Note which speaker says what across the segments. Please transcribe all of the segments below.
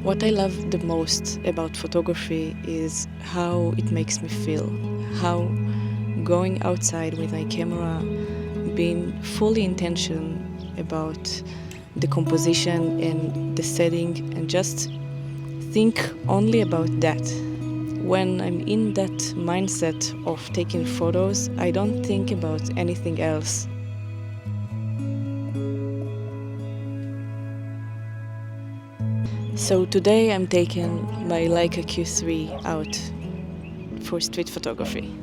Speaker 1: What I love the most about photography is how it makes me feel, how going outside with my camera, being fully intention about the composition and the setting, and just think only about that. When I'm in that mindset of taking photos, I don't think about anything else. So today I'm taking my Leica Q3 out for street photography.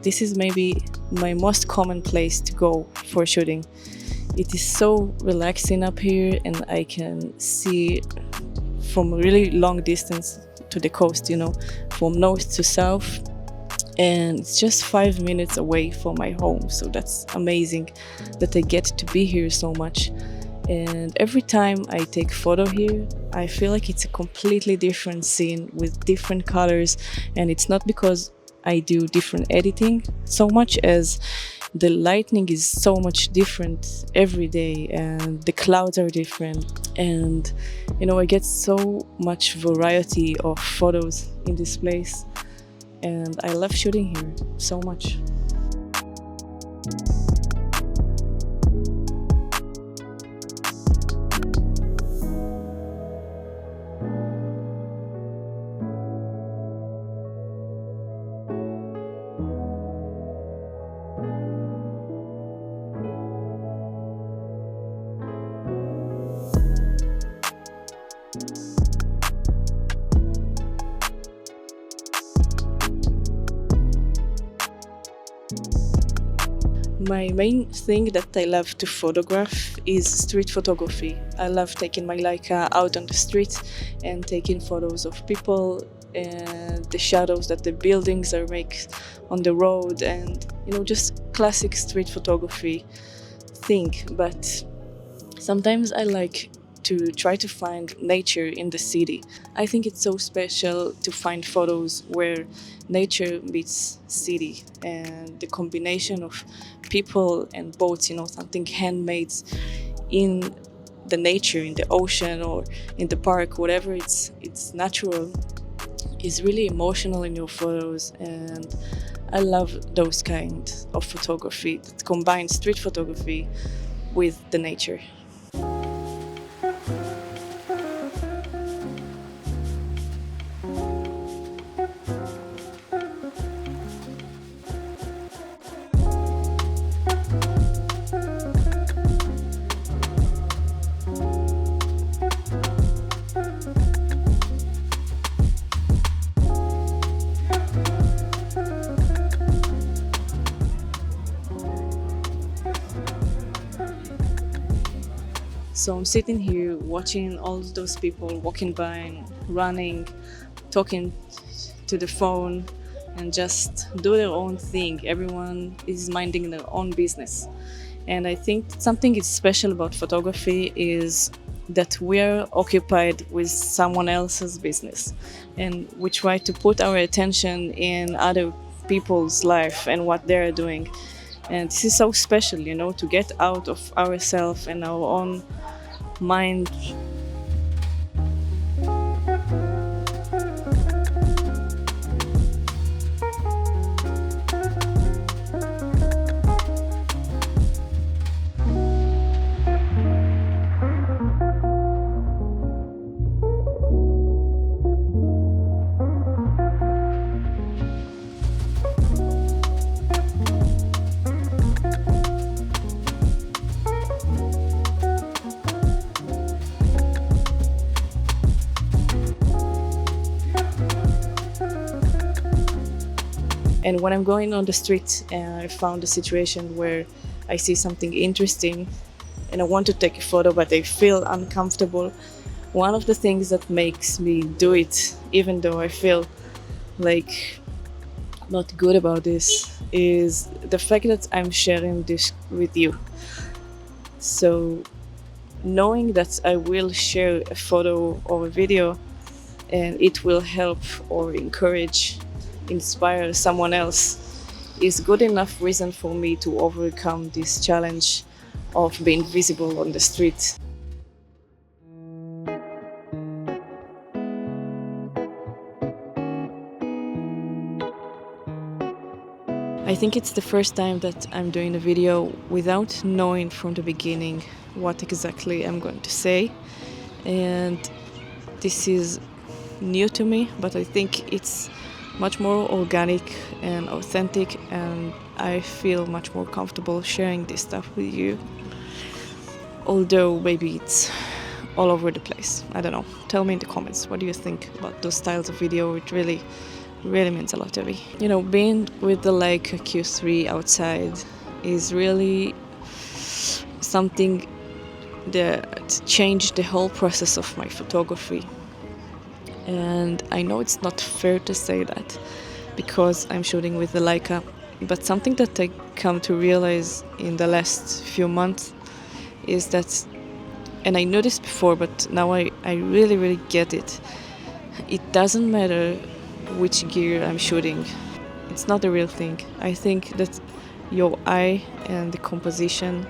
Speaker 1: This is maybe my most common place to go for shooting. It is so relaxing up here, and I can see from a really long distance to the coast, from north to south. And it's just 5 minutes away from my home, so that's amazing that I get to be here so much. And every time I take photo here, I feel like it's a completely different scene with different colors, and it's not because I do different editing so much as the lighting is so much different every day, and the clouds are different, and I get so much variety of photos in this place, and I love shooting here so much. My main thing that I love to photograph is street photography. I love taking my Leica out on the street and taking photos of people and the shadows that the buildings are make on the road, and just classic street photography thing. But sometimes I like to try to find nature in the city. I think it's so special to find photos where nature meets city, and the combination of people and boats, something handmade in the nature, in the ocean or in the park, whatever it's natural, is really emotional in your photos. And I love those kind of photography that combine street photography with the nature. So I'm sitting here watching all those people walking by and running, talking to the phone, and just do their own thing. Everyone is minding their own business. And I think something is special about photography is that we're occupied with someone else's business, and we try to put our attention in other people's life and what they're doing. And this is so special, to get out of ourselves and our own mind. And when I'm going on the street and I found a situation where I see something interesting and I want to take a photo but I feel uncomfortable, one of the things that makes me do it, even though I feel like not good about this, is the fact that I'm sharing this with you. So knowing that I will share a photo or a video and it will help or encourage inspire someone else is good enough reason for me to overcome this challenge of being visible on the street. I think it's the first time that I'm doing a video without knowing from the beginning what exactly I'm going to say, and this is new to me, but I think it's much more organic and authentic, and I feel much more comfortable sharing this stuff with you, although maybe it's all over the place. I don't know. Tell me in the comments, what do you think about those styles of video? It really means a lot to me. You know, being with the Leica Q3 outside is really something that changed the whole process of my photography. And I know it's not fair to say that because I'm shooting with the Leica, but something that I come to realize in the last few months is that, and I knew this before, but now I really get it. It doesn't matter which gear I'm shooting. It's not the real thing. I think that your eye and the composition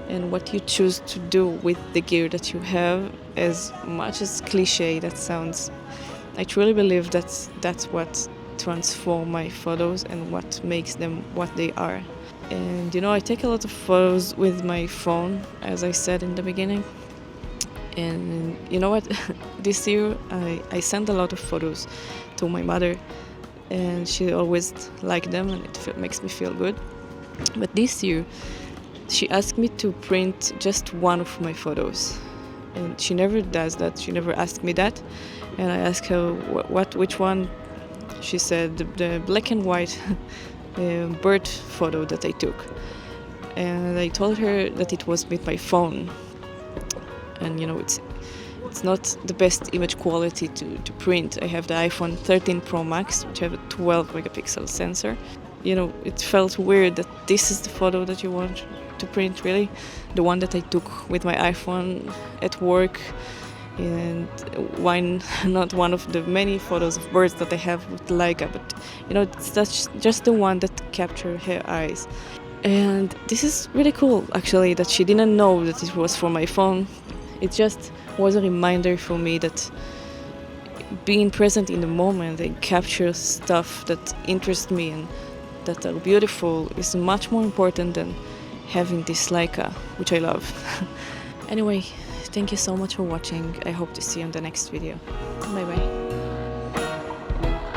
Speaker 1: and what you choose to do with the gear that you have, as much as cliche that sounds, I truly believe that's what transforms my photos and what makes them what they are. And you know, I take a lot of photos with my phone, as I said in the beginning. And you know what? This year I sent a lot of photos to my mother, and she always liked them, and it makes me feel good. But this year she asked me to print just one of my photos, and she never does that. She never asked me that, and I asked her which one. She said the black and white bird photo that I took, and I told her that it was with my phone. And you know, it's not the best image quality to print. I have the iPhone 13 Pro Max, which have a 12 megapixel sensor. You know, it felt weird that this is the photo that you want to print, really. The one that I took with my iPhone at work, and not one of the many photos of birds that I have with Leica, but you know, it's just the one that captured her eyes. And this is really cool, actually, that she didn't know that it was from my phone. It just was a reminder for me that being present in the moment and capture stuff that interests me and that are beautiful is much more important than having this Leica, which I love. Anyway, thank you so much for watching. I hope to see you in the next video. Bye bye.